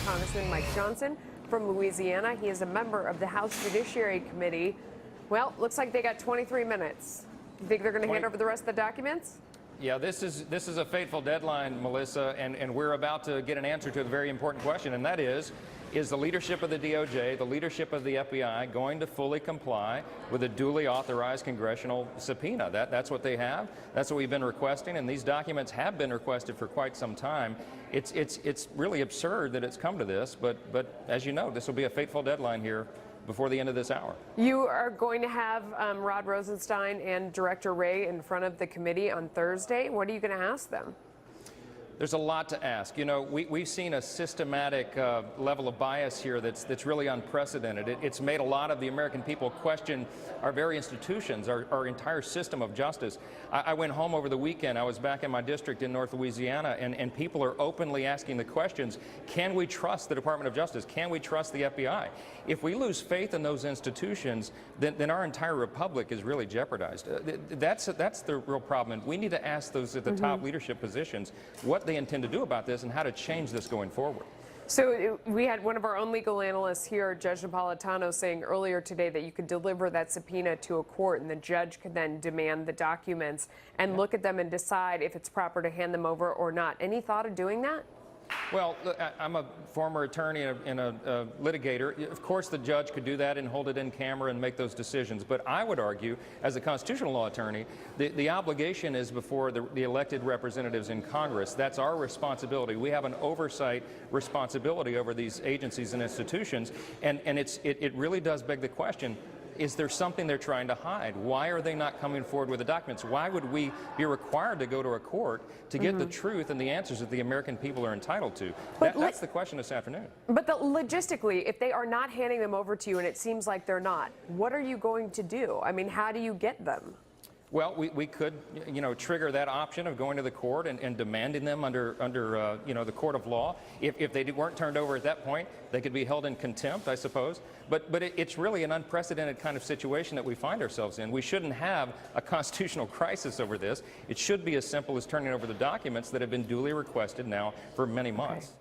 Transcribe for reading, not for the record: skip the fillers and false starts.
Congressman Mike Johnson from Louisiana. He is a member of the House Judiciary Committee. Well, looks like they got 23 minutes. You think they're going to hand over the rest of the documents? Yeah, this is a fateful deadline, Melissa, and we're about to get an answer to a very important question, and that is the leadership of the DOJ, the leadership of the FBI, going to fully comply with a duly authorized congressional subpoena? That's what they have. That's what we've been requesting, and these documents have been requested for quite some time. It's really absurd that it's come to this, but as you know, this will be a fateful deadline here before the end of this hour. You are going to have Rod Rosenstein and Director Wray in front of the committee on Thursday. What are you going to ask them? There's a lot to ask. You know, we've seen a systematic level of bias here that's really unprecedented. It's made a lot of the American people question our very institutions, our entire system of justice. I went home over the weekend. I was back in my district in North Louisiana, and people are openly asking the questions, can we trust the Department of Justice? Can we trust the FBI? If we lose faith in those institutions, then our entire republic is really jeopardized. That's the real problem. And we need to ask those at the top leadership positions what they intend to do about this and how to change this going forward. So we had one of our own legal analysts here, Judge Napolitano, saying earlier today that you could deliver that subpoena to a court and the judge could then demand the documents and look at them and decide if it's proper to hand them over or not. Any thought of doing that? Well, I'm a former attorney and a litigator. Of course, the judge could do that and hold it in camera and make those decisions. But I would argue, as a constitutional law attorney, the obligation is before the elected representatives in Congress. That's our responsibility. We have an oversight responsibility over these agencies and institutions. And it really does beg the question, is there something they're trying to hide? Why are they not coming forward with the documents? Why would we be required to go to a court to get the truth and the answers that the American people are entitled to? That's the question this afternoon. But logistically, if they are not handing them over to you and it seems like they're not, what are you going to do? I mean, how do you get them? Well, we could, trigger that option of going to the court and demanding them under the court of law. If they weren't turned over at that point, they could be held in contempt, I suppose. But it's really an unprecedented kind of situation that we find ourselves in. We shouldn't have a constitutional crisis over this. It should be as simple as turning over the documents that have been duly requested now for many months.